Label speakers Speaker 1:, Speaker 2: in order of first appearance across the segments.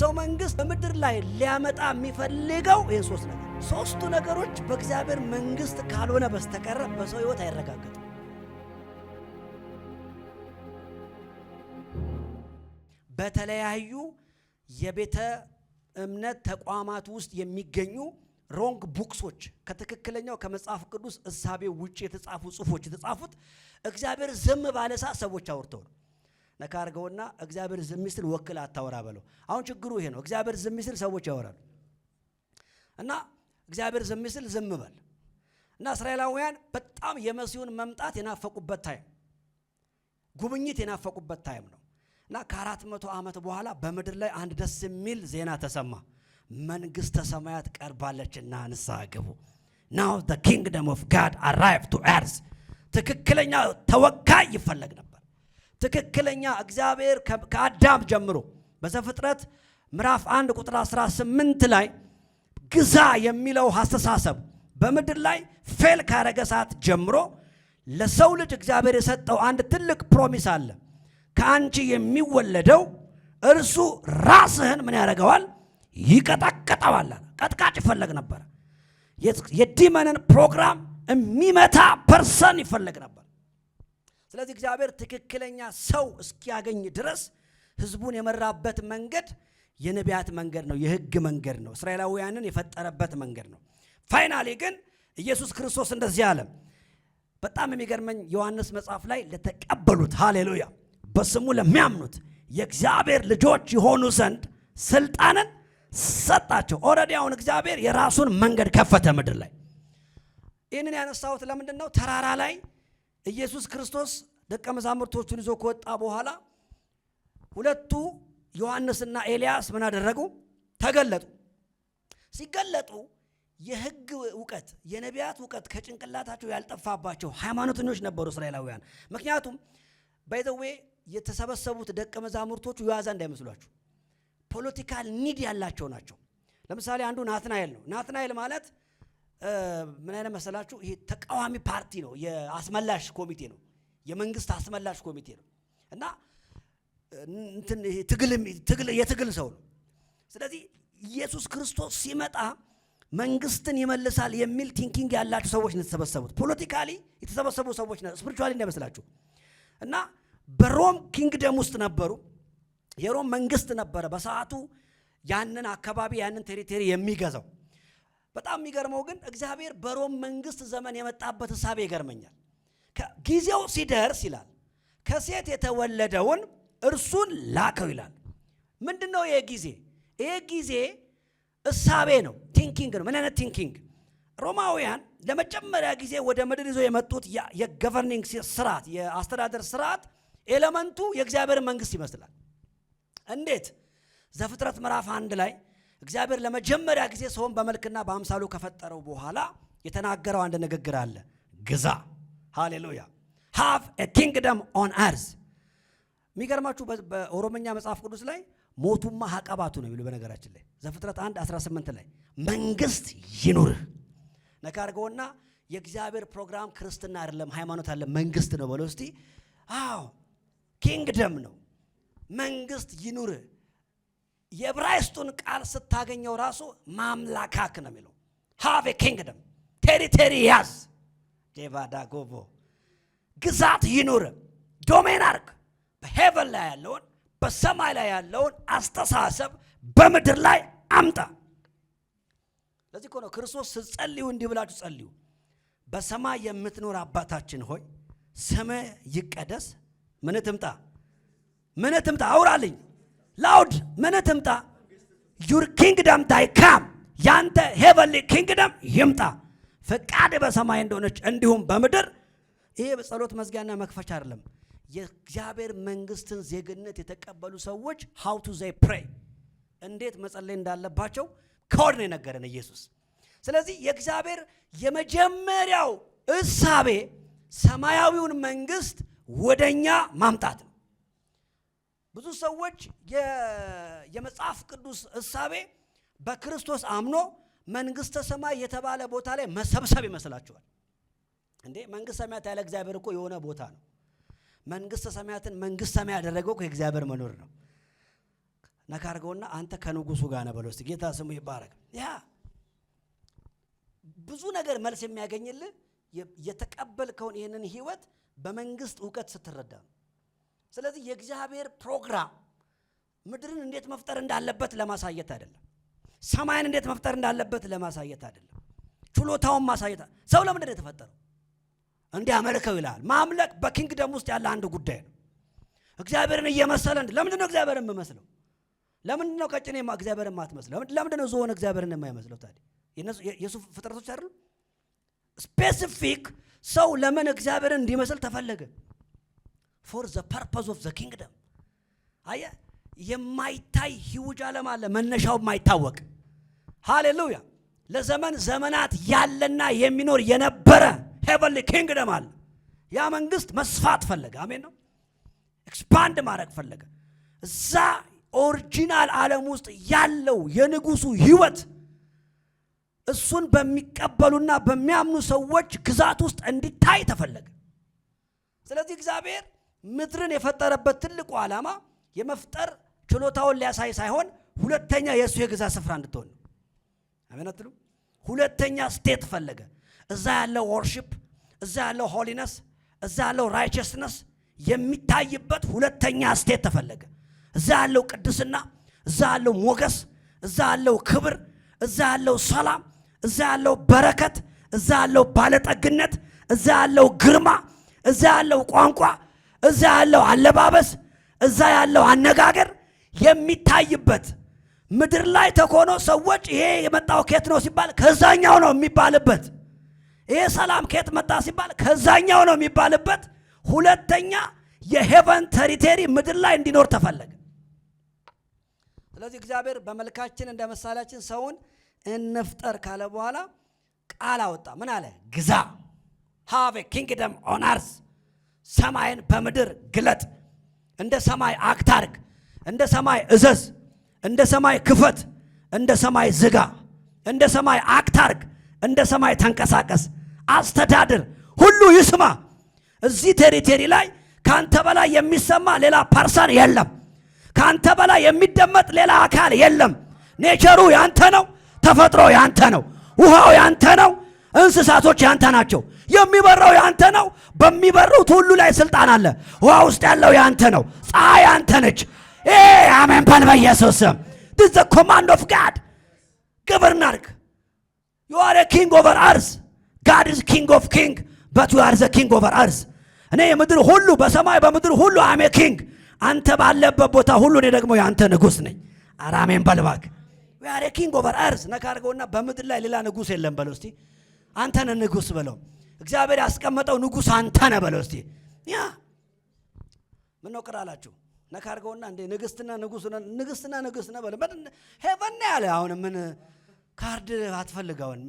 Speaker 1: የሰው መንግስት በምድር ላይ ሊያመጣ የሚፈልገው ይሄን ሶስት ነገር ሶስቱ ነገሮች በእግዚአብሔር መንግስት ካልሆነ በስተቀር በሰው ህይወት አይረጋገጥም። በተለያዩ የቤተ እምነት ተቋማት ውስጥ የሚገኙ ሮንግ ቡክሶች ከትክክለኛው ከመጽሐፍ ቅዱስ እሳቤ ውጪ የተጻፉ ጽሁፎች የተጻፉት እግዚአብሔር ዝም ባለ ሰዓት ሰዎች አውርተው ነው። ነካ አድርገውና እግዚአብሔር ዝም ሲል ወክል አታወራ በለው። አሁን ችግሩ ይሄ ነው። እግዚአብሔር ዝም ሲል ሰዎች ያወራሉ እና እግዚአብሔር ዝም ሲል ዝም በል እና እስራኤላውያን በጣም የመሲሁን መምጣት የናፈቁበት ታይም ጉብኝት የናፈቁበት ታይም ነው እና ከ400 ዓመት በኋላ በምድር ላይ አንድ ደስ የሚል ዜና ተሰማ። መንግስተ ሰማያት ቀርባለችና ንስሐ ግቡ። Now the kingdom of God arrived to earth። ትክክለኛ ተወካይ ይፈለግ ነበር። ትክክለኛ እግዚአብሔር ከአዳም ጀምሮ በዘፍጥረት ምዕራፍ 1 ቁጥር 18 ላይ ግዛ የሚለው አስተሳሰብ በምድር ላይ ፌል ካረገ ሰዓት ጀምሮ ለሰው ልጅ እግዚአብሔር የሰጠው አንድ ትልቅ ፕሮሚስ አለ። ከአንቺ የሚወለደው እርሱ ራስህን ምን ያደርገዋል? ይቀጠቅጠዋል። ቀጥቃጭ ይፈለግ ነበር። የዲመንን ፕሮግራም የሚመታ ፐርሰን ይፈለግ ነበር። ስለዚህ እግዚአብሔር ትክክለኛ ሰው እስኪያገኝ ድረስ ህዝቡን የመራበት መንገድ የነቢያት መንገድ ነው፣ የህግ መንገድ ነው፣ እስራኤላውያንን የፈጠረበት መንገድ ነው። ፋይናሊ ግን ኢየሱስ ክርስቶስ እንደዚህ አለ። በጣም የሚገርመኝ ዮሐንስ መጽሐፍ ላይ ለተቀበሉት ሃሌሉያ በስሙ ለሚያምኑት የእግዚአብሔር ልጆች የሆኑ ዘንድ ስልጣንን ሰጣቸው። ኦልሬዲ አሁን እግዚአብሔር የራሱን መንገድ ከፈተ ምድር ላይ። ይህንን ያነሳሁት ለምንድን ነው? ተራራ ላይ ኢየሱስ ክርስቶስ ደቀ መዛሙርቶቹን ይዞ ከወጣ በኋላ ሁለቱ ዮሐንስና ኤልያስ ምን አደረጉ? ተገለጡ። ሲገለጡ የህግ ዕውቀት የነቢያት ዕውቀት ከጭንቅላታቸው ያልጠፋባቸው ሃይማኖተኞች ነበሩ እስራኤላውያን። ምክንያቱም ባይ ዘ ዌይ የተሰበሰቡት ደቀ መዛሙርቶቹ የዋዛ እንዳይመስሏችሁ ፖለቲካል ኒድ ያላቸው ናቸው። ለምሳሌ አንዱ ናትናኤል ነው። ናትናኤል ማለት ምን አይነት መሰላችሁ? ይሄ ተቃዋሚ ፓርቲ ነው፣ የአስመላሽ ኮሚቴ ነው፣ የመንግስት አስመላሽ ኮሚቴ ነው እና እንትን የትግል ሰው ነው። ስለዚህ ኢየሱስ ክርስቶስ ሲመጣ መንግስትን ይመልሳል የሚል ቲንኪንግ ያላቸው ሰዎች ነው የተሰበሰቡት። ፖለቲካሊ የተሰበሰቡ ሰዎች ነው፣ ስፒሪቹዋሊ እንዳይመስላችሁ። እና በሮም ኪንግደም ውስጥ ነበሩ። የሮም መንግስት ነበረ በሰዓቱ ያንን አካባቢ ያንን ቴሪቶሪ የሚገዛው። በጣም የሚገርመው ግን እግዚአብሔር በሮም መንግስት ዘመን የመጣበት ሐሳብ ይገርመኛል። ጊዜው ሲደርስ ይላል ከሴት የተወለደውን እርሱን ላከው ይላል። ምንድነው ይሄ ጊዜ? ይሄ ጊዜ እሳቤ ነው፣ ቲንኪንግ ነው። ምን አይነት ቲንኪንግ? ሮማውያን ለመጀመሪያ ጊዜ ወደ ምድር ይዞ የመጡት የገቨርኒንግ ስርዓት የአስተዳደር ስርዓት ኤሌመንቱ የእግዚአብሔር መንግስት ይመስላል። እንዴት? ዘፍጥረት ምዕራፍ 1 ላይ እግዚአብሔር ለመጀመሪያ ጊዜ ሰውን በመልክና በአምሳሉ ከፈጠረው በኋላ የተናገረው አንድ ንግግር አለ። ግዛ። ሃሌሉያ። have a kingdom on earth። የሚገርማችሁ በኦሮምኛ መጽሐፍ ቅዱስ ላይ ሞቱማ ሐቀባቱ ነው የሚለው። በነገራችን ላይ ዘፍጥረት 1:18 ላይ መንግስት ይኑር ነካርገውና የእግዚአብሔር ፕሮግራም ክርስትና አይደለም፣ ሃይማኖት አለ፣ መንግስት ነው በለው እስቲ። አዎ ኪንግደም ነው፣ መንግስት ይኑር። የዕብራይስጡን ቃል ስታገኘው ራሱ ማምላካክ ነው የሚለው። have a kingdom ቴሪቶሪ ያዝ፣ ዴቫዳ ጎቦ ግዛት ይኑር፣ ዶሜን አርግ። በሄቨን ላይ ያለውን በሰማይ ላይ ያለውን አስተሳሰብ በምድር ላይ አምጣ። ለዚህ እኮ ነው ክርስቶስ ስትጸልዩ እንዲህ ብላችሁ ጸልዩ። በሰማይ የምትኖር አባታችን ሆይ ስምህ ይቀደስ። ምን ትምጣ? ምን ትምጣ? አውራልኝ ላውድ። ምን ትምጣ? your kingdom thy come። ያንተ ሄቨንሊ ኪንግደም ይምጣ። ፈቃድ በሰማይ እንደሆነች እንዲሁም በምድር። ይሄ በጸሎት መዝጊያና መክፈቻ አይደለም። የእግዚአብሔር መንግስትን ዜግነት የተቀበሉ ሰዎች how to they pray እንዴት መጸለይ እንዳለባቸው ኮድ ነው የነገረን ኢየሱስ። ስለዚህ የእግዚአብሔር የመጀመሪያው እሳቤ ሰማያዊውን መንግስት ወደኛ ማምጣት ነው። ብዙ ሰዎች የመጽሐፍ ቅዱስ እሳቤ በክርስቶስ አምኖ መንግስተ ሰማይ የተባለ ቦታ ላይ መሰብሰብ ይመስላቸዋል። እንዴ መንግስተ ሰማያት ያለ እግዚአብሔር እኮ የሆነ ቦታ ነው። መንግስተ ሰማያትን መንግስተ ሰማይ ያደረገው ከእግዚአብሔር መኖር ነው። ነካርገውና አንተ ከንጉሱ ጋር ነህ በለው እስቲ። ጌታ ስሙ ይባረክ። ያ ብዙ ነገር መልስ የሚያገኝልህ የተቀበልከውን ይሄንን ህይወት በመንግስት ዕውቀት ስትረዳ። ስለዚህ የእግዚአብሔር ፕሮግራም ምድርን እንዴት መፍጠር እንዳለበት ለማሳየት አይደለም። ሰማይን እንዴት መፍጠር እንዳለበት ለማሳየት አይደለም። ችሎታውን ማሳየት። ሰው ለምን ነው የተፈጠረው? እንዲያመልከው ይላል። ማምለክ በኪንግደም ውስጥ ያለ አንድ ጉዳይ ነው። እግዚአብሔርን እየመሰለ ለምንድን ነው እግዚአብሔርን የምመስለው? ለምንድን ነው ቀጭኔ እግዚአብሔርን ማትመስለው? ለምንድን ነው ዝሆን እግዚአብሔርን የማይመስለው? ታዲያ የሱ ፍጥረቶች አይደሉም? ስፔሲፊክ ሰው ለምን እግዚአብሔርን እንዲመስል ተፈለገ? for the purpose of the kingdom። አየ የማይታይ ሂውጅ ዓለም አለ፣ መነሻው የማይታወቅ። ሃሌሉያ። ለዘመን ዘመናት ያለና የሚኖር የነበረ heavenly kingdom አለ። ያ መንግስት መስፋት ፈለገ። አሜን ነው። ኤክስፓንድ ማድረግ ፈለገ። እዛ ኦሪጂናል ዓለም ውስጥ ያለው የንጉሱ ህይወት እሱን በሚቀበሉና በሚያምኑ ሰዎች ግዛት ውስጥ እንዲታይ ተፈለገ። ስለዚህ እግዚአብሔር ምድርን የፈጠረበት ትልቁ ዓላማ የመፍጠር ችሎታውን ሊያሳይ ሳይሆን ሁለተኛ የእሱ የግዛት ስፍራ እንድትሆን ነው። አሜን አትሉ? ሁለተኛ ስቴት ፈለገ። እዛ ያለው ወርሺፕ፣ እዛ ያለው ሆሊነስ፣ እዛ ያለው ራይቸስነስ የሚታይበት ሁለተኛ ስቴት ተፈለገ። እዛ ያለው ቅድስና፣ እዛ ያለው ሞገስ፣ እዛ ያለው ክብር፣ እዛ ያለው ሰላም፣ እዛ ያለው በረከት፣ እዛ ያለው ባለጠግነት፣ እዛ ያለው ግርማ፣ እዛ ያለው ቋንቋ፣ እዛ ያለው አለባበስ፣ እዛ ያለው አነጋገር የሚታይበት ምድር ላይ ተኮኖ ሰዎች ይሄ የመጣው ከየት ነው ሲባል ከዛኛው ነው የሚባልበት፣ ይሄ ሰላም ከየት መጣ ሲባል ከዛኛው ነው የሚባልበት ሁለተኛ የሄቨን ቴሪቶሪ ምድር ላይ እንዲኖር ተፈለገ። ስለዚህ እግዚአብሔር በመልካችን እንደ ምሳሌያችን ሰውን እንፍጠር ካለ በኋላ ቃል አወጣ። ምን አለ? ግዛ። have a kingdom on earth። ሰማይን በምድር ግለጥ። እንደ ሰማይ አክት አድርግ። እንደ ሰማይ እዘዝ። እንደ ሰማይ ክፈት። እንደ ሰማይ ዝጋ። እንደ ሰማይ አክት አድርግ። እንደ ሰማይ ተንቀሳቀስ። አስተዳድር። ሁሉ ይስማ። እዚህ ቴሪቶሪ ላይ ካንተ በላይ የሚሰማ ሌላ ፐርሰን የለም። ካንተ በላይ የሚደመጥ ሌላ አካል የለም። ኔቸሩ ያንተ ነው። ተፈጥሮ ያንተ ነው። ውሃው ያንተ ነው። እንስሳቶች ያንተ ናቸው። የሚበረው ያንተ ነው። በሚበሩት ሁሉ ላይ ስልጣን አለ። ውሃ ውስጥ ያለው ያንተ ነው። ፀሐይ ያንተ ነች። አሜን በል በኢየሱስ ስም። this is the command of God። govern አድርግ። you are a king over earth። God is king of king but you are the king over earth። እኔ የምድር ሁሉ በሰማይ በምድር ሁሉ አሜ ኪንግ። አንተ ባለበት ቦታ ሁሉ እኔ ደግሞ ያንተ ንጉስ ነኝ። አሜን በል እባክህ። we are a king over earth። ነካርገውና በምድር ላይ ሌላ ንጉስ የለም በለው እስቲ። አንተ ነህ ንጉስ በለው። እግዚአብሔር ያስቀመጠው ንጉስ አንተ ነህ በለው እስቲ። ያ ምን ነው ቀራላችሁ? ነካርገውና እንደ ንግስትና ንጉስ ነህ በለው። ሄቨን ያለ አሁን ምን ካርድ አትፈልጋውን?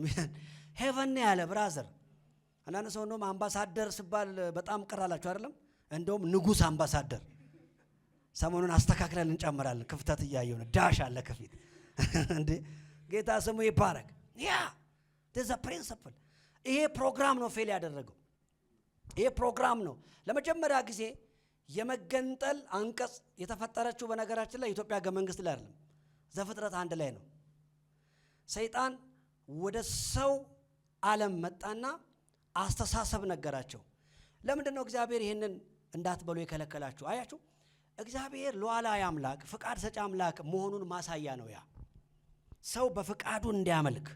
Speaker 1: ሄቨን ያለ ብራዘር። አንዳንድ ሰው እንደውም አምባሳደር ሲባል በጣም ቀራላችሁ አይደለም? እንደውም ንጉስ አምባሳደር ሰሞኑን አስተካክለን እንጨምራለን። ክፍተት እያየው ነው። ዳሽ አለ ከፊት እንዴ። ጌታ ስሙ ይባረክ። ያ there's a principle። ይሄ ፕሮግራም ነው ፌል ያደረገው። ይሄ ፕሮግራም ነው ለመጀመሪያ ጊዜ የመገንጠል አንቀጽ የተፈጠረችው። በነገራችን ላይ ኢትዮጵያ ሕገ መንግስት ላይ አይደለም፣ ዘፍጥረት 1 ላይ ነው። ሰይጣን ወደ ሰው ዓለም መጣና አስተሳሰብ ነገራቸው። ለምንድን ነው እግዚአብሔር ይሄንን እንዳትበሉ የከለከላችሁ? አያችሁ፣ እግዚአብሔር ሉዓላዊ አምላክ ፍቃድ ሰጪ አምላክ መሆኑን ማሳያ ነው። ያ ሰው በፍቃዱ እንዲያመልክ።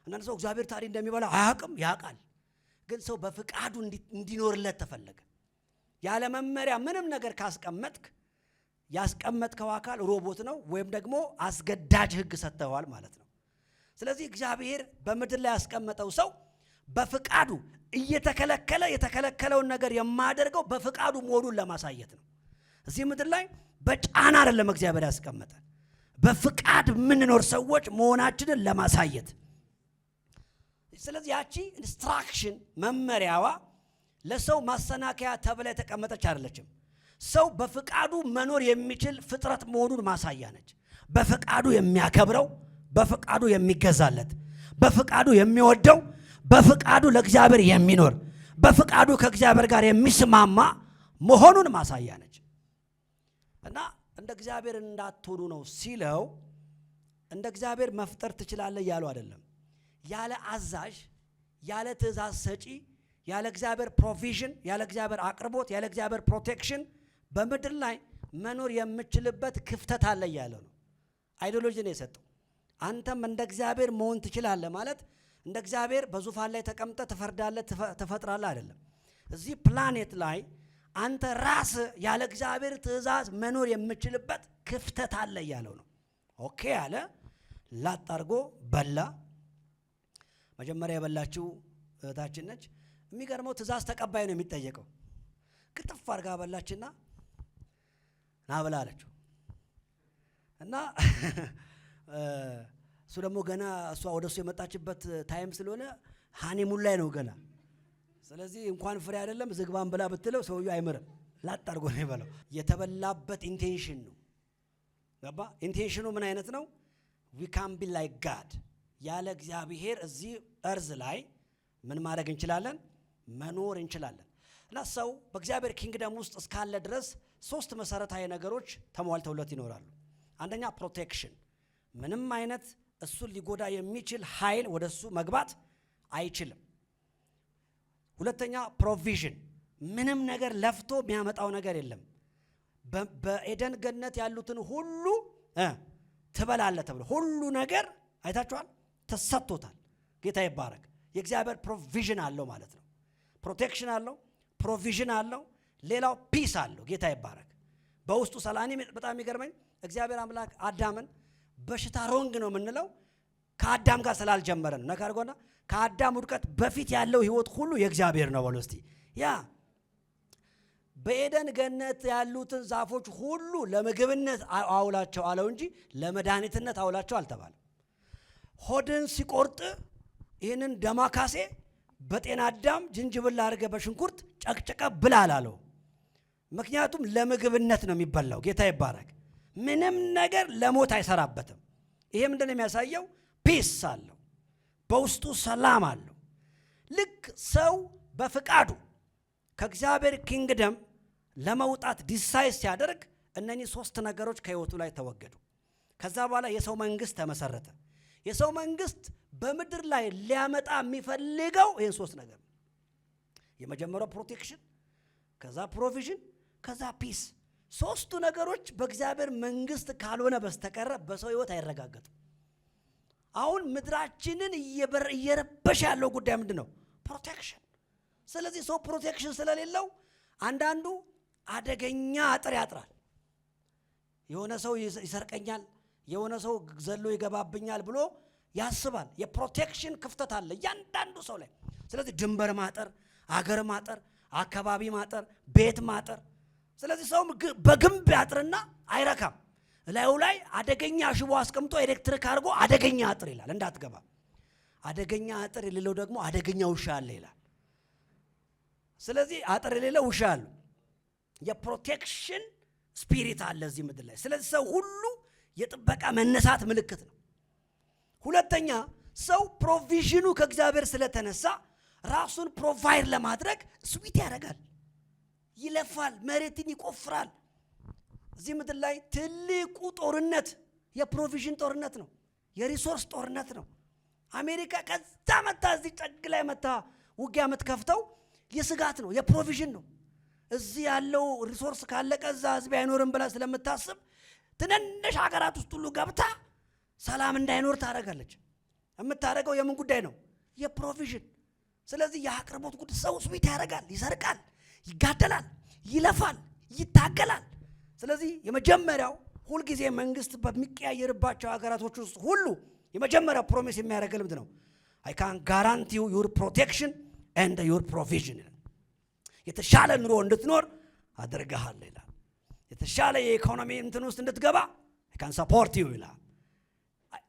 Speaker 1: አንዳንድ ሰው እግዚአብሔር ታዲያ እንደሚበላ አያውቅም፣ ያውቃል። ግን ሰው በፍቃዱ እንዲኖርለት ተፈለገ። ያለ መመሪያ ምንም ነገር ካስቀመጥክ ያስቀመጥከው አካል ሮቦት ነው ወይም ደግሞ አስገዳጅ ህግ ሰጥተዋል ማለት ነው። ስለዚህ እግዚአብሔር በምድር ላይ ያስቀመጠው ሰው በፍቃዱ እየተከለከለ የተከለከለውን ነገር የማያደርገው በፍቃዱ መሆኑን ለማሳየት ነው። እዚህ ምድር ላይ በጫና አይደለም እግዚአብሔር ያስቀመጠ፣ በፍቃድ የምንኖር ሰዎች መሆናችንን ለማሳየት። ስለዚህ ያቺ ኢንስትራክሽን መመሪያዋ ለሰው ማሰናከያ ተብላ የተቀመጠች አይደለችም። ሰው በፍቃዱ መኖር የሚችል ፍጥረት መሆኑን ማሳያ ነች። በፍቃዱ የሚያከብረው፣ በፍቃዱ የሚገዛለት፣ በፍቃዱ የሚወደው፣ በፍቃዱ ለእግዚአብሔር የሚኖር፣ በፍቃዱ ከእግዚአብሔር ጋር የሚስማማ መሆኑን ማሳያ ነች። እና እንደ እግዚአብሔር እንዳትሆኑ ነው ሲለው እንደ እግዚአብሔር መፍጠር ትችላለህ ያለው አይደለም። ያለ አዛዥ፣ ያለ ትእዛዝ ሰጪ፣ ያለ እግዚአብሔር ፕሮቪዥን፣ ያለ እግዚአብሔር አቅርቦት፣ ያለ እግዚአብሔር ፕሮቴክሽን በምድር ላይ መኖር የምችልበት ክፍተት አለ ያለው ነው። አይዲዮሎጂ ነው የሰጠው። አንተም እንደ እግዚአብሔር መሆን ትችላለህ ማለት እንደ እግዚአብሔር በዙፋን ላይ ተቀምጠህ ትፈርዳለህ፣ ትፈጥራለህ አይደለም። እዚህ ፕላኔት ላይ አንተ ራስ ያለ እግዚአብሔር ትእዛዝ መኖር የምችልበት ክፍተት አለ ያለው ነው። ኦኬ አለ። ላጥ አድርጎ በላ። መጀመሪያ የበላችው እህታችን ነች። የሚገርመው ትእዛዝ ተቀባይ ነው የሚጠየቀው። ቅጥፍ አድርጋ በላችና ና ብላ አለችው እና እሱ ደግሞ ገና እሷ ወደሱ የመጣችበት ታይም ስለሆነ ሃኒሙን ላይ ነው ገና። ስለዚህ እንኳን ፍሬ አይደለም ዝግባን ብላ ብትለው ሰውዬው አይምርም። ላጥ አድርጎ ነው የበላው። የተበላበት ኢንቴንሽን ነው። ገባ? ኢንቴንሽኑ ምን አይነት ነው? we can be like God። ያለ እግዚአብሔር እዚህ እርዝ ላይ ምን ማድረግ እንችላለን? መኖር እንችላለን። እና ሰው በእግዚአብሔር ኪንግደም ውስጥ እስካለ ድረስ ሶስት መሰረታዊ ነገሮች ተሟልተውለት ይኖራሉ። አንደኛ ፕሮቴክሽን፣ ምንም አይነት እሱን ሊጎዳ የሚችል ኃይል ወደሱ መግባት አይችልም። ሁለተኛ ፕሮቪዥን፣ ምንም ነገር ለፍቶ የሚያመጣው ነገር የለም። በኤደን ገነት ያሉትን ሁሉ ትበላለህ ተብሎ ሁሉ ነገር አይታችኋል፣ ተሰጥቶታል። ጌታ ይባረክ። የእግዚአብሔር ፕሮቪዥን አለው ማለት ነው። ፕሮቴክሽን አለው፣ ፕሮቪዥን አለው፣ ሌላው ፒስ አለው። ጌታ ይባረክ። በውስጡ ሰላም። በጣም የሚገርመኝ እግዚአብሔር አምላክ አዳምን በሽታ ሮንግ ነው የምንለው ከአዳም ጋር ስላልጀመረ ነው። ነካርጎና ከአዳም ውድቀት በፊት ያለው ህይወት ሁሉ የእግዚአብሔር ነው በሉ እስቲ። ያ በኤደን ገነት ያሉትን ዛፎች ሁሉ ለምግብነት አውላቸው አለው እንጂ ለመድኃኒትነት አውላቸው አልተባለም። ሆድን ሲቆርጥ ይህንን ደማካሴ በጤና አዳም ዝንጅብል አድርገ በሽንኩርት ጨቅጨቀ ብላ አላለው። ምክንያቱም ለምግብነት ነው የሚበላው። ጌታ ይባረክ። ምንም ነገር ለሞት አይሰራበትም። ይሄ ምንድነው የሚያሳየው? ፒስ አለው፣ በውስጡ ሰላም አለው። ልክ ሰው በፍቃዱ ከእግዚአብሔር ኪንግደም ለመውጣት ዲሳይድ ሲያደርግ እነኚህ ሶስት ነገሮች ከህይወቱ ላይ ተወገዱ። ከዛ በኋላ የሰው መንግስት ተመሰረተ። የሰው መንግስት በምድር ላይ ሊያመጣ የሚፈልገው ይሄን ሶስት ነገር ነው። የመጀመሪያው ፕሮቴክሽን፣ ከዛ ፕሮቪዥን፣ ከዛ ፒስ። ሶስቱ ነገሮች በእግዚአብሔር መንግስት ካልሆነ በስተቀር በሰው ህይወት አይረጋገጥም። አሁን ምድራችንን እየረበሸ ያለው ጉዳይ ምንድነው? ፕሮቴክሽን። ስለዚህ ሰው ፕሮቴክሽን ስለሌለው አንዳንዱ አደገኛ አጥር ያጥራል። የሆነ ሰው ይሰርቀኛል፣ የሆነ ሰው ዘሎ ይገባብኛል ብሎ ያስባል። የፕሮቴክሽን ክፍተት አለ እያንዳንዱ ሰው ላይ። ስለዚህ ድንበር ማጠር፣ አገር ማጠር፣ አካባቢ ማጠር፣ ቤት ማጠር። ስለዚህ ሰው በግንብ ያጥርና አይረካም። ላዩ ላይ አደገኛ ሽቦ አስቀምጦ ኤሌክትሪክ አድርጎ አደገኛ አጥር ይላል፣ እንዳትገባ። አደገኛ አጥር የሌለው ደግሞ አደገኛ ውሻ አለ ይላል። ስለዚህ አጥር የሌለው ውሻ አለ። የፕሮቴክሽን ስፒሪት አለ እዚህ ምድር ላይ። ስለዚህ ሰው ሁሉ የጥበቃ መነሳት ምልክት ነው። ሁለተኛ ሰው ፕሮቪዥኑ ከእግዚአብሔር ስለተነሳ ራሱን ፕሮቫይድ ለማድረግ ስዊት ያደርጋል፣ ይለፋል፣ መሬትን ይቆፍራል። እዚህ ምድር ላይ ትልቁ ጦርነት የፕሮቪዥን ጦርነት ነው፣ የሪሶርስ ጦርነት ነው። አሜሪካ ከዛ መታ እዚህ ጨግ ላይ መታ ውጊያ የምትከፍተው የስጋት ነው፣ የፕሮቪዥን ነው። እዚህ ያለው ሪሶርስ ካለቀ እዛ ህዝብ አይኖርም ብላ ስለምታስብ ትንንሽ ሀገራት ውስጥ ሁሉ ገብታ ሰላም እንዳይኖር ታደርጋለች። የምታደርገው የምን ጉዳይ ነው? የፕሮቪዥን። ስለዚህ የአቅርቦት ጉዳይ ሰው ስዊት ያደርጋል፣ ይሰርቃል፣ ይጋደላል፣ ይለፋል፣ ይታገላል። ስለዚህ የመጀመሪያው ሁልጊዜ መንግስት በሚቀያየርባቸው ሀገራቶች ውስጥ ሁሉ የመጀመሪያው ፕሮሚስ የሚያደርገው ምንድን ነው? I can guarantee you your protection and your provision። የተሻለ ኑሮ እንድትኖር አደርግሃለሁ ይላል። የተሻለ የኢኮኖሚ እንትን ውስጥ እንድትገባ I can support you ይላል።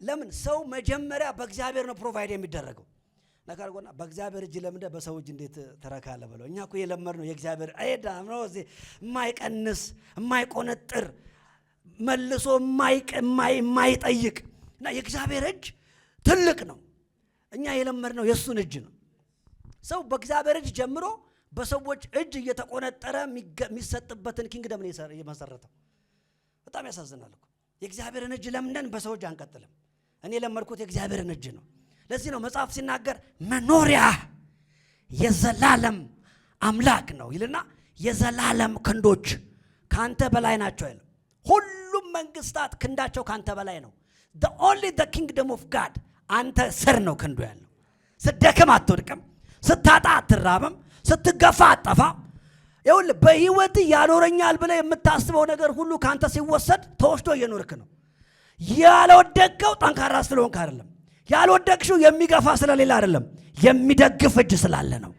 Speaker 1: ለምን? ሰው መጀመሪያ በእግዚአብሔር ነው ፕሮቫይድ የሚደረገው። ነካርጎና በእግዚአብሔር እጅ ለምደ በሰው እጅ እንዴት ተረካለ ብለው። እኛ እኮ የለመድነው የእግዚአብሔር አይዳም ነው። እዚህ የማይቀንስ የማይቆነጥር መልሶ የማይጠይቅ እና የእግዚአብሔር እጅ ትልቅ ነው። እኛ የለመድነው የሱን እጅ ነው። ሰው በእግዚአብሔር እጅ ጀምሮ በሰዎች እጅ እየተቆነጠረ የሚሰጥበትን ኪንግደም ነው የመሰረተው። በጣም ያሳዝናል እኮ። የእግዚአብሔርን እጅ ለምንድን በሰው እጅ አንቀጥልም? እኔ ለመድኩት የእግዚአብሔርን እጅ ነው። ለዚህ ነው መጽሐፍ ሲናገር መኖሪያ የዘላለም አምላክ ነው ይልና የዘላለም ክንዶች ካንተ በላይ ናቸው ይላል። ሁሉም መንግስታት ክንዳቸው ካንተ በላይ ነው። the kingdom of God አንተ ስር ነው ክንዱ ያለው። ስትደክም አትወድቅም፣ ስታጣ አትራብም፣ ስትገፋ አትጠፋም። ይኸውልህ በህይወት ያኖረኛል ብለህ የምታስበው ነገር ሁሉ ካንተ ሲወሰድ ተወስዶ እየኖርክ ነው። ያልወደቅከው ጠንካራ ስለሆንክ አይደለም፣ ያልወደቅሽው የሚገፋ ስለሌላ አይደለም፣ የሚደግፍ እጅ ስላለ ነው።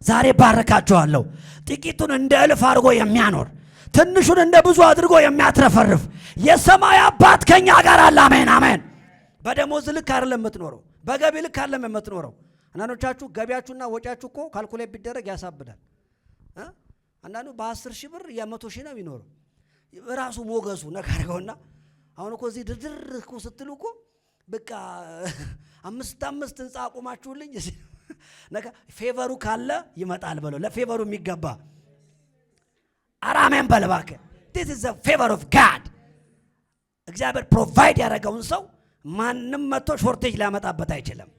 Speaker 1: ዛሬ ባረካችኋለሁ። ጥቂቱን እንደ እልፍ አድርጎ የሚያኖር ትንሹን እንደ ብዙ አድርጎ የሚያትረፈርፍ የሰማይ አባት ከኛ ጋር አለ። አሜን አሜን። በደሞዝ ልክ አይደለም የምትኖረው፣ በገቢ ልክ አይደለም የምትኖረው። አንዳንዶቻችሁ ገቢያችሁና ወጪያችሁ እኮ ካልኩሌት ቢደረግ ያሳብዳል። አንዳንዱ በ10 ሺህ ብር የ100 ሺህ ነው የሚኖረው። ራሱ ሞገሱ ነካርገውና አሁን እኮ እዚህ ድርድር እኮ ስትሉ እኮ በቃ 5 ህንጻ አቆማችሁልኝ ነካ ፌቨሩ ካለ ይመጣል በለው። ለፌቨሩ የሚገባ አራሜን በልባከ this is the favor of God። እግዚአብሔር ፕሮቫይድ ያደረገውን ሰው ማንም መጥቶ ሾርቴጅ ሊያመጣበት አይችልም።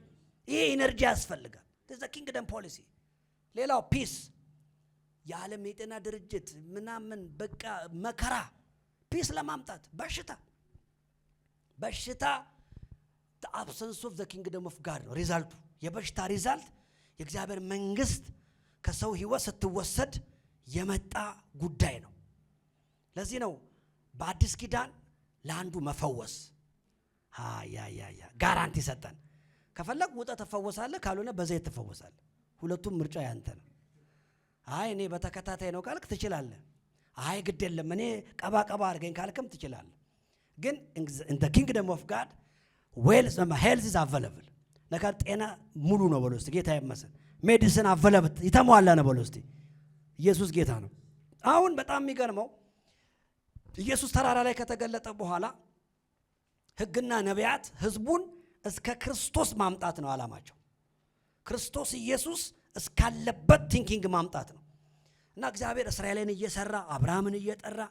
Speaker 1: ይሄ ኢነርጂ ያስፈልጋል። this is the kingdom policy። ሌላው ፒስ፣ የዓለም የጤና ድርጅት ምናምን በቃ መከራ ፒስ ለማምጣት በሽታ the absence of the kingdom of God ነው ሪዛልቱ። የበሽታ ሪዛልት የእግዚአብሔር መንግስት ከሰው ህይወት ስትወሰድ የመጣ ጉዳይ ነው። ለዚህ ነው በአዲስ ኪዳን ለአንዱ መፈወስ ጋራንቲ ሰጠን። ከፈለግ ውጣ ተፈወሳለህ፣ ካልሆነ በዘይት ተፈወሳለህ። ሁለቱም ምርጫ ያንተ ነው። አይ እኔ በተከታታይ ነው ካልክ ትችላለህ። አይ ግድ የለም እኔ ቀባ አድርገኝ ካልክም ትችላለህ። ግን in the kingdom of God health is available። ነገር ጤና ሙሉ ነው በለው እስቲ። ጌታ ይመስገን። ሜዲሲን available የተሟላ ነው በለው እስቲ። ኢየሱስ ጌታ ነው። አሁን በጣም የሚገርመው ኢየሱስ ተራራ ላይ ከተገለጠ በኋላ ሕግና ነቢያት ህዝቡን እስከ ክርስቶስ ማምጣት ነው አላማቸው። ክርስቶስ ኢየሱስ እስካለበት ቲንኪንግ ማምጣት ነው። እና እግዚአብሔር እስራኤልን እየሰራ አብርሃምን እየጠራ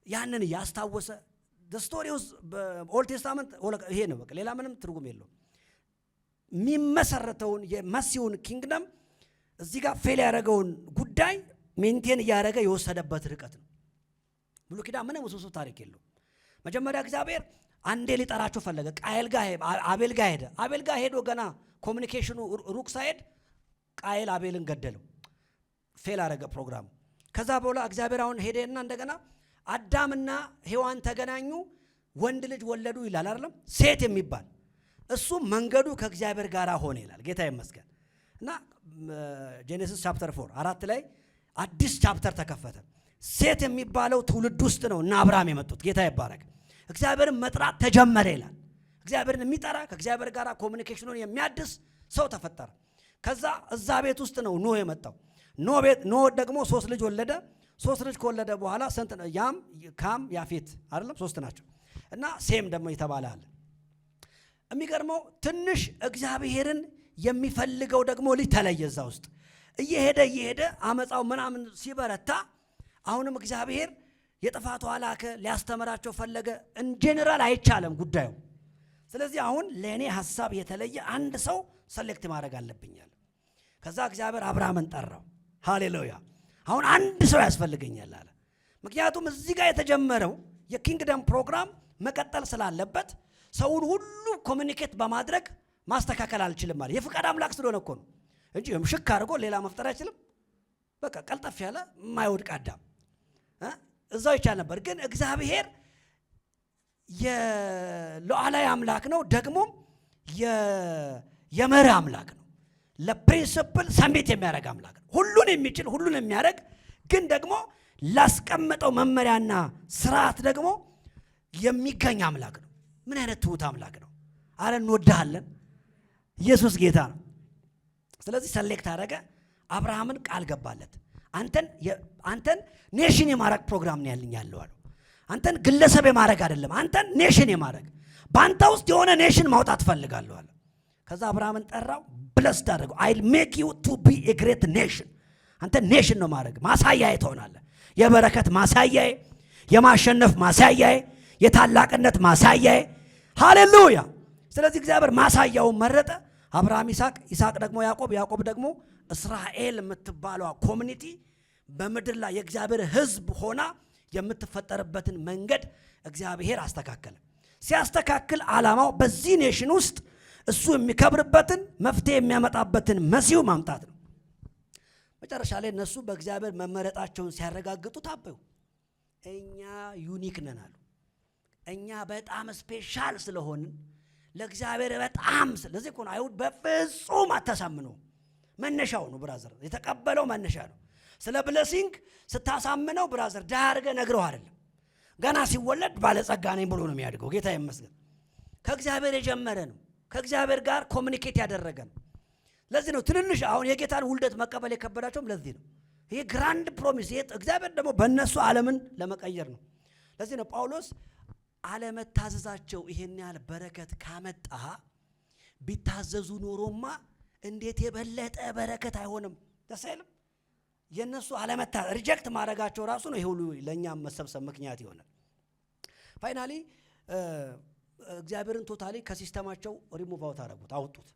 Speaker 1: ያንን እያስታወሰ the story was ኦልድ ቴስታመንት ይሄ ነው በቃ ሌላ ምንም ትርጉም የለውም። የሚመሰረተውን የመሲሁን ኪንግደም እዚህ ጋር ፌል ያደረገውን ጉዳይ ሜንቴን እያደረገ የወሰደበት ርቀት ነው። ብሉይ ኪዳን ምንም ውስብስብ ታሪክ የለው። መጀመሪያ እግዚአብሔር አንዴ ሊጠራቸው ፈለገ። ቃየል ጋር አቤል ጋር ሄደ። አቤል ጋር ሄዶ ገና ኮሚኒኬሽኑ ሩቅ ሳይሄድ ቃየል አቤልን ገደለው። ፌል አደረገ ፕሮግራሙ። ከዛ በኋላ እግዚአብሔር አሁን ሄደና እንደገና አዳምና ሔዋን ተገናኙ፣ ወንድ ልጅ ወለዱ ይላል አይደለም? ሴት የሚባል እሱ መንገዱ ከእግዚአብሔር ጋር ሆነ ይላል። ጌታ ይመስገን። እና ጄኔሲስ ቻፕተር 4 ላይ አዲስ ቻፕተር ተከፈተ። ሴት የሚባለው ትውልድ ውስጥ ነው እና አብርሃም የመጡት። ጌታ ይባረክ። እግዚአብሔርን መጥራት ተጀመረ ይላል። እግዚአብሔርን የሚጠራ ከእግዚአብሔር ጋር ኮሚኒኬሽኑን የሚያድስ ሰው ተፈጠረ። ከዛ እዛ ቤት ውስጥ ነው ኖህ የመጣው። ኖህ ደግሞ 3 ልጅ ወለደ። 3 ልጅ ከወለደ በኋላ ስንት ነው? ያም ካም ያፌት አይደለም? 3 ናቸው። እና ሴም ደግሞ የተባለ አለ። የሚገርመው ትንሽ እግዚአብሔርን የሚፈልገው ደግሞ ልጅ ተለየ። እዛ ውስጥ እየሄደ አመፃው ምናምን ሲበረታ አሁንም እግዚአብሔር የጥፋቱ አላከ ሊያስተምራቸው ፈለገ። ኢንጀነራል አይቻለም ጉዳዩ። ስለዚህ አሁን ለእኔ ሐሳብ የተለየ አንድ ሰው ሰሌክት ማድረግ አለብኛል። ከዛ እግዚአብሔር አብርሃምን ጠራው። ሃሌሉያ። አሁን አንድ ሰው ያስፈልገኛል አለ። ምክንያቱም እዚህ ጋር የተጀመረው የኪንግደም ፕሮግራም መቀጠል ስላለበት ሰውን ሁሉ ኮሚኒኬት በማድረግ ማስተካከል አልችልም ማለት የፍቃድ አምላክ ስለሆነ እኮ ነው እንጂ ምሽክ አድርጎ ሌላ መፍጠር አይችልም። በቃ ቀልጠፍ ያለ የማይወድቅ አዳም እዛው ይቻል ነበር። ግን እግዚአብሔር የሉዓላዊ አምላክ ነው፣ ደግሞ የመሪ አምላክ ነው። ለፕሪንሲፕል ሰሚት የሚያደርግ አምላክ ነው። ሁሉን የሚችል ሁሉን የሚያደርግ ግን ደግሞ ላስቀመጠው መመሪያና ስርዓት ደግሞ የሚገኝ አምላክ ነው። ምን አይነት ትሁት አምላክ ነው! አረ እንወድሃለን። ኢየሱስ ጌታ ነው። ስለዚህ ሰሌክት አደረገ። አብርሃምን ቃል ገባለት። አንተን ኔሽን የማድረግ ፕሮግራም ነው ያለው አለው። አንተን ግለሰብ የማድረግ አይደለም፣ አንተን ኔሽን የማድረግ በአንተ ውስጥ የሆነ ኔሽን ማውጣት ፈልጋለሁ አለ። ከዛ አብርሃምን ጠራው፣ ብለስድ አደረገው። አይል ሜክ ዩ ቱ ቢ ኤ ግሬት ኔሽን። አንተ ኔሽን ነው ማድረግ፣ ማሳያዬ ትሆናለህ። የበረከት ማሳያዬ፣ የማሸነፍ ማሳያዬ፣ የታላቅነት ማሳያዬ። ሃሌሉያ። ስለዚህ እግዚአብሔር ማሳያውን መረጠ። አብርሃም ይስሐቅ ደግሞ ያዕቆብ ደግሞ እስራኤል የምትባለው ኮሚኒቲ በምድር ላይ የእግዚአብሔር ሕዝብ ሆና የምትፈጠርበትን መንገድ እግዚአብሔር አስተካከለ። ሲያስተካክል ዓላማው በዚህ ኔሽን ውስጥ እሱ የሚከብርበትን መፍትሄ የሚያመጣበትን መሲሁ ማምጣት ነው። መጨረሻ ላይ እነሱ በእግዚአብሔር መመረጣቸውን ሲያረጋግጡ ታበዩ። እኛ ዩኒክ ነን አሉ። እኛ በጣም ስፔሻል ስለሆንን ለእግዚአብሔር በጣም ስለዚህ እኮ ነው አይሁድ በፍጹም አታሳምነው። መነሻው ነው ብራዘር፣ የተቀበለው መነሻ ነው። ስለ ብለሲንግ ስታሳምነው ብራዘር ድሃ አድርገህ ነግረው አይደለም። ገና ሲወለድ ባለጸጋ ነኝ ብሎ ነው የሚያድገው። ጌታ ይመስገን። ከእግዚአብሔር የጀመረ ነው። ከእግዚአብሔር ጋር ኮሚኒኬት ያደረገ ነው። ለዚህ ነው ትንንሽ አሁን የጌታን ውልደት መቀበል የከበዳቸውም ለዚህ ነው። ይሄ ግራንድ ፕሮሚስ እግዚአብሔር ደግሞ በእነሱ ዓለምን ለመቀየር ነው። ለዚህ ነው ጳውሎስ አለመታዘዛቸው ይሄን ያህል በረከት ካመጣ ቢታዘዙ ኖሮማ እንዴት የበለጠ በረከት አይሆንም? ደስ አይልም? የነሱ አለመታዘዝ ሪጀክት ማድረጋቸው ራሱ ነው ይሄ ሁሉ ለኛም መሰብሰብ ምክንያት ይሆናል። ፋይናሊ እግዚአብሔርን ቶታሊ ከሲስተማቸው ሪሙቭ አውት አደረጉት፣ አወጡት።